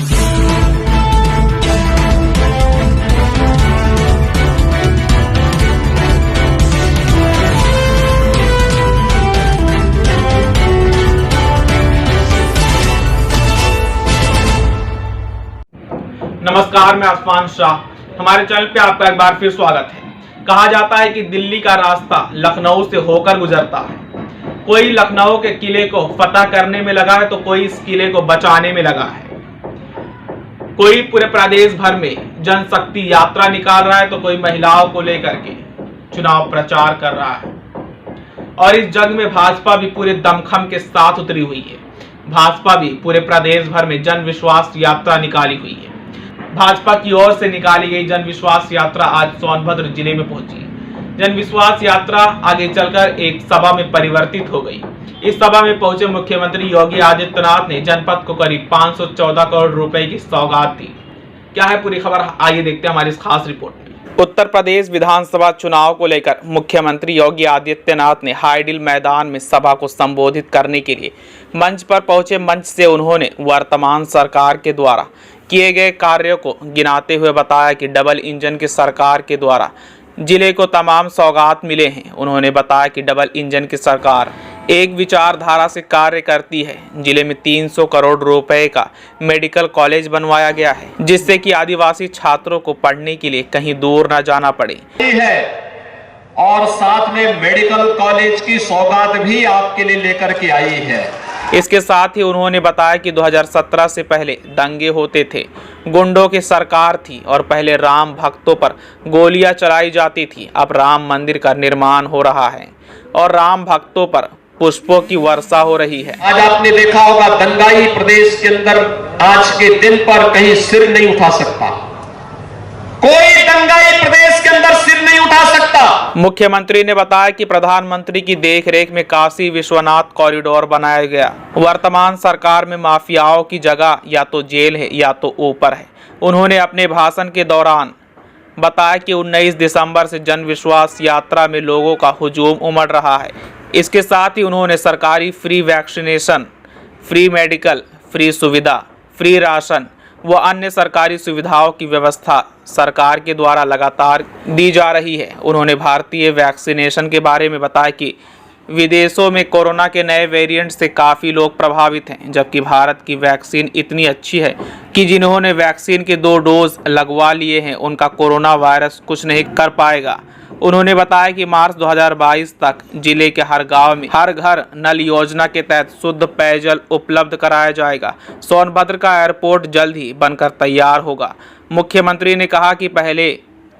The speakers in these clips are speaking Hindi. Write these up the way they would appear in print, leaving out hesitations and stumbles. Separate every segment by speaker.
Speaker 1: नमस्कार, मैं आसमान शाह। हमारे चैनल पे आपका एक बार फिर स्वागत है। कहा जाता है कि दिल्ली का रास्ता लखनऊ से होकर गुजरता है। कोई लखनऊ के किले को फतह करने में लगा है तो कोई इस किले को बचाने में लगा है। कोई पूरे प्रदेश भर में जनशक्ति यात्रा निकाल रहा है तो कोई महिलाओं को लेकर के चुनाव प्रचार कर रहा है। और इस जंग में भाजपा भी पूरे दमखम के साथ उतरी हुई है। भाजपा भी पूरे प्रदेश भर में जन विश्वास यात्रा निकाली हुई है। भाजपा की ओर से निकाली गई जन विश्वास यात्रा आज सोनभद्र जिले में पहुंची। जन विश्वास यात्रा आगे चलकर एक सभा में परिवर्तित हो गई। इस सभा में पहुंचे मुख्यमंत्री योगी आदित्यनाथ ने जनपद को करीब 514 करोड़ रुपए की सौगात दी। क्या है पूरी खबर, आइए देखते हैं हमारी इस खास रिपोर्ट में। उत्तर प्रदेश विधानसभा चुनाव को लेकर मुख्यमंत्री योगी आदित्यनाथ ने हाईडिल मैदान में सभा को संबोधित करने के लिए मंच पर पहुंचे। मंच से उन्होंने वर्तमान सरकार के द्वारा किए गए कार्यों को गिनाते हुए बताया कि डबल इंजन की सरकार के द्वारा जिले को तमाम सौगात मिले हैं। उन्होंने बताया कि डबल इंजन की सरकार एक विचारधारा से कार्य करती है। जिले में 300 करोड़ रुपए का मेडिकल कॉलेज बनवाया गया है, जिससे कि आदिवासी छात्रों को पढ़ने के लिए कहीं दूर न जाना पड़े।
Speaker 2: और साथ में मेडिकल कॉलेज की सौगात भी आपके लिए लेकर के आई है।
Speaker 1: इसके साथ ही उन्होंने बताया कि 2017 से पहले दंगे होते थे, गुंडों की सरकार थी और पहले राम भक्तों पर गोलियां चलाई जाती थी। अब राम मंदिर का निर्माण हो रहा है और राम भक्तों पर पुष्पों की वर्षा हो रही है।
Speaker 2: आज आपने देखा होगा दंगाई प्रदेश के अंदर आज के दिन पर कहीं सिर नहीं उठा सकता। कोई दंगाई प्रदेश के अंदर सिर नहीं उठा सकता।
Speaker 1: मुख्यमंत्री ने बताया कि प्रधानमंत्री की देखरेख में काशी विश्वनाथ कॉरिडोर बनाया गया। वर्तमान सरकार में माफियाओं की जगह या तो जेल है या तो ऊपर है। उन्होंने अपने भाषण के दौरान बताया कि 19 दिसंबर से जन विश्वास यात्रा में लोगों का हुजूम उमड़ रहा है। इसके साथ ही उन्होंने सरकारी free vaccination, free medical, free सुविधा, फ्री राशन व अन्य सरकारी सुविधाओं की व्यवस्था सरकार के द्वारा लगातार दी जा रही है। उन्होंने भारतीय वैक्सीनेशन के बारे में बताया कि विदेशों में कोरोना के नए वेरिएंट से काफ़ी लोग प्रभावित हैं, जबकि भारत की वैक्सीन इतनी अच्छी है कि जिन्होंने वैक्सीन के 2 डोज लगवा लिए हैं उनका कोरोना वायरस कुछ नहीं कर पाएगा। उन्होंने बताया कि मार्च 2022 तक जिले के हर गांव में हर घर नल योजना के तहत शुद्ध पेयजल उपलब्ध कराया जाएगा। सोनभद्र का एयरपोर्ट जल्द ही बनकर तैयार होगा। मुख्यमंत्री ने कहा कि पहले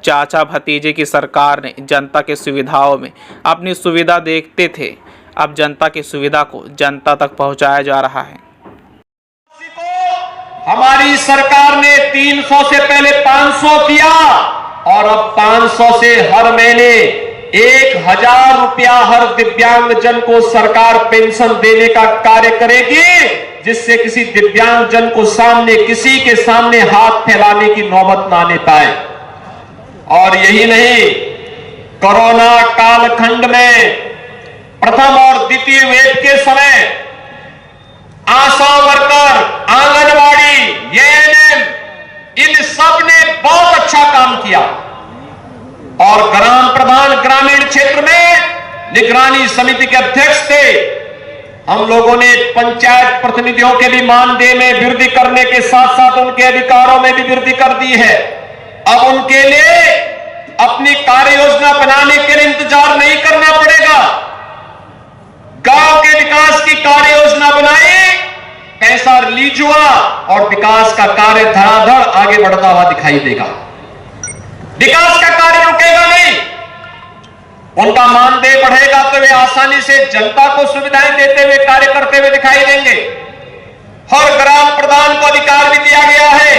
Speaker 1: चाचा भतीजे की सरकार ने जनता के सुविधाओं में अपनी सुविधा देखते थे, अब जनता की सुविधा को जनता तक पहुंचाया जा रहा है।
Speaker 2: हमारी सरकार ने 300 से पहले 500 किया और अब 500 से हर महीने 1000 रुपया हर दिव्यांगजन को सरकार पेंशन देने का कार्य करेगी, जिससे किसी दिव्यांगजन को किसी के सामने हाथ फैलाने की नौबत ना आने पाए। और यही नहीं, कोरोना कालखंड में प्रथम और द्वितीय वेव के समय आशा वर्कर, आंगनवाड़ी, एएनएम, इन सब ने बहुत अच्छा काम किया। और ग्राम प्रधान ग्रामीण क्षेत्र में निगरानी समिति के अध्यक्ष थे। हम लोगों ने पंचायत प्रतिनिधियों के भी मानदेय में वृद्धि करने के साथ साथ उनके अधिकारों में भी वृद्धि कर दी है। अब उनके लिए अपनी कार्य योजना बनाने के लिए इंतजार नहीं करना पड़ेगा। गांव के विकास की कार्य योजना बनाई, पैसा रिलीज हुआ और विकास का कार्य धड़ाधड़ आगे बढ़ता हुआ दिखाई देगा। विकास का कार्य रुकेगा नहीं। उनका मानदेय बढ़ेगा तो वे आसानी से जनता को सुविधाएं देते हुए कार्य करते हुए दिखाई देंगे। हर ग्राम प्रधान को अधिकार भी दिया गया है,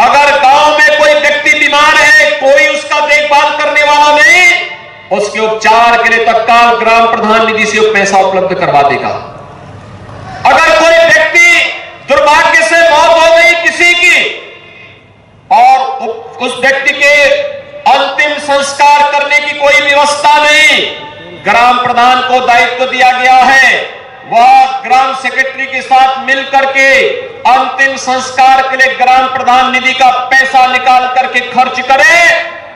Speaker 2: अगर गांव में कोई व्यक्ति बीमार है, कोई उसका देखभाल करने वाला नहीं, उसके उपचार के लिए तत्काल ग्राम प्रधान निधि से पैसा उपलब्ध करवा देगा। अगर कोई व्यक्ति दुर्भाग्य से मौत हो गई किसी की और उस व्यक्ति के अंतिम संस्कार करने की कोई व्यवस्था नहीं, ग्राम प्रधान को दायित्व दिया गया है वह ग्राम सेक्रेटरी के साथ मिल करके अंतिम संस्कार के लिए ग्राम प्रधान निधि का पैसा निकाल करके खर्च करे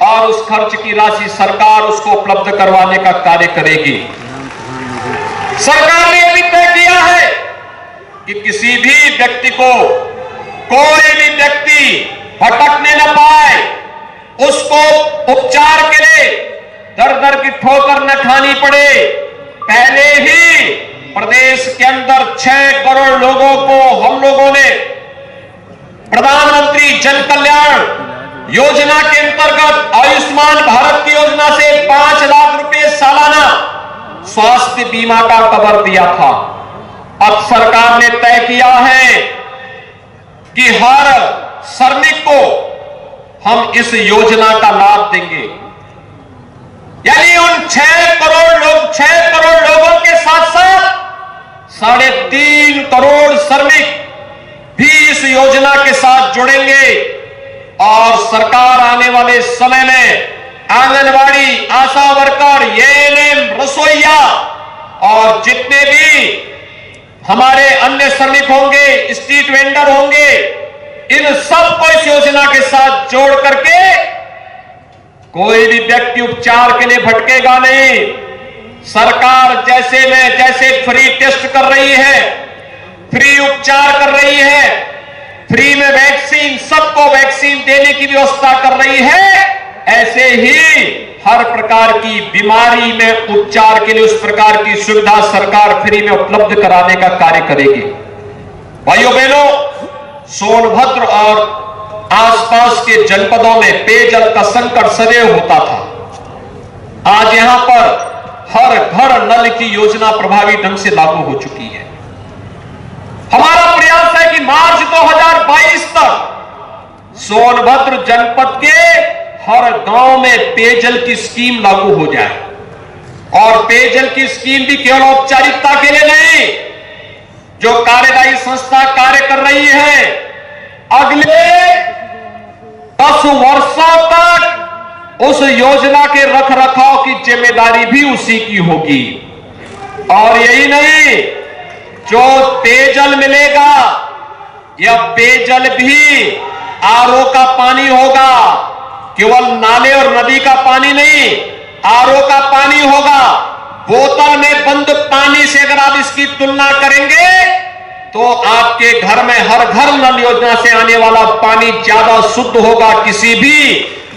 Speaker 2: और उस खर्च की राशि सरकार उसको उपलब्ध करवाने का कार्य करेगी। सरकार ने यह भी तय किया है कि किसी भी व्यक्ति को, कोई भी व्यक्ति भटकने न पाए, उसको उपचार के लिए दर दर की ठोकर न खानी पड़े। पहले ही प्रदेश के अंदर 6 करोड़ लोगों को हम लोगों ने प्रधानमंत्री जन कल्याण योजना के अंतर्गत आयुष्मान भारत की योजना से 5 लाख रुपए सालाना स्वास्थ्य बीमा का कवर दिया था। अब सरकार ने तय किया है कि हर श्रमिक को हम इस योजना का लाभ देंगे। यानी उन 6 करोड़ लोगों के साथ साथ 3.5 करोड़ श्रमिक भी इस योजना के साथ जुड़ेंगे और सरकार आने वाले समय में आंगनवाड़ी, आशा वर्कर, एएनएम, रसोइया और जितने भी हमारे अन्य श्रमिक होंगे, स्ट्रीट वेंडर होंगे, इन सबको इस योजना के साथ जोड़ करके कोई भी व्यक्ति उपचार के लिए भटकेगा नहीं। सरकार जैसे फ्री टेस्ट कर रही है, फ्री उपचार कर रही है, फ्री में वैक्सीन, सबको वैक्सीन देने की व्यवस्था कर रही है, ऐसे ही हर प्रकार की बीमारी में उपचार के लिए उस प्रकार की सुविधा सरकार फ्री में उपलब्ध कराने का कार्य करेगी। भाइयों बहनों, सोनभद्र और आसपास के जनपदों में पेयजल का संकट सदैव होता था। आज यहां पर हर घर नल की योजना प्रभावी ढंग से लागू हो चुकी है। हमारा प्रयास है कि मार्च 2022 तक सोनभद्र जनपद के हर गांव में पेयजल की स्कीम लागू हो जाए और पेयजल की स्कीम भी केवल औपचारिकता के लिए नहीं, जो कार्यदायी संस्था कार्य कर रही है अगले 10 वर्षों तक उस योजना के रखरखाव की जिम्मेदारी भी उसी की होगी। और यही नहीं, जो पेयजल मिलेगा यह पेयजल भी आरओ का पानी होगा, केवल नाले और नदी का पानी नहीं, आरओ का पानी होगा। बोतल में बंद पानी से अगर आप इसकी तुलना करेंगे तो आपके घर में हर घर नल योजना से आने वाला पानी ज्यादा शुद्ध होगा। किसी भी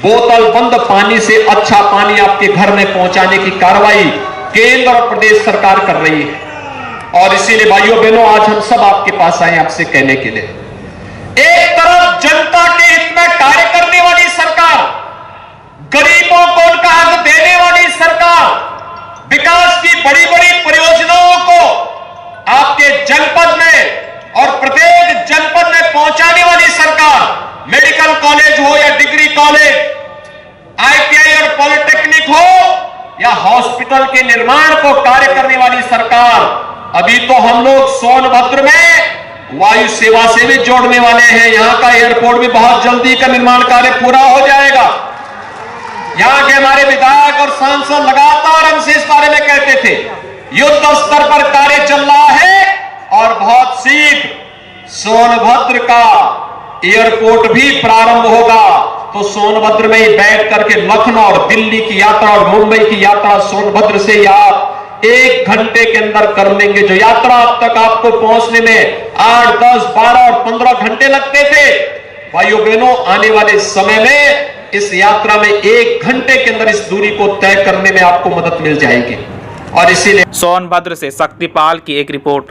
Speaker 2: बोतल बंद पानी से अच्छा पानी आपके घर में पहुंचाने की कार्रवाई केंद्र और प्रदेश सरकार कर रही है। और इसीलिए भाइयों बहनों, आज हम सब आपके पास आए आपसे कहने के लिए, एक तरफ जनता के हित में कार्य करने वाली सरकार, गरीबों को उनका हक देने वाली सरकार, विकास की बड़ी बड़ी परियोजनाओं को आपके जनपद में और प्रत्येक जनपद में पहुंचाने वाली सरकार, मेडिकल कॉलेज हो या डिग्री कॉलेज, आईटीआई और पॉलिटेक्निक हो या हॉस्पिटल के निर्माण को कार्य करने वाली सरकार। अभी तो हम लोग सोनभद्र में वायु सेवा से भी जोड़ने वाले हैं। यहां का एयरपोर्ट भी बहुत जल्दी का निर्माण कार्य पूरा हो जाएगा। यहां के हमारे विधायक और सांसद लगातार हमसे इस बारे में कहते थे, युद्ध स्तर पर कार्य चल रहा है और बहुत शीघ्र सोनभद्र का एयरपोर्ट भी प्रारंभ होगा। तो सोनभद्र में ही बैठ करके लखनऊ और दिल्ली की यात्रा और मुंबई की यात्रा सोनभद्र से आप 1 घंटे के अंदर कर लेंगे। जो यात्रा अब तक आपको पहुंचने में 8, 10, 12 और 15 घंटे लगते थे, भाइयों बहनों, आने वाले समय में इस यात्रा में 1 घंटे के अंदर इस दूरी को तय करने में आपको मदद मिल जाएगी। और इसीलिए
Speaker 1: सोनभद्र से शक्तिपाल की एक रिपोर्ट।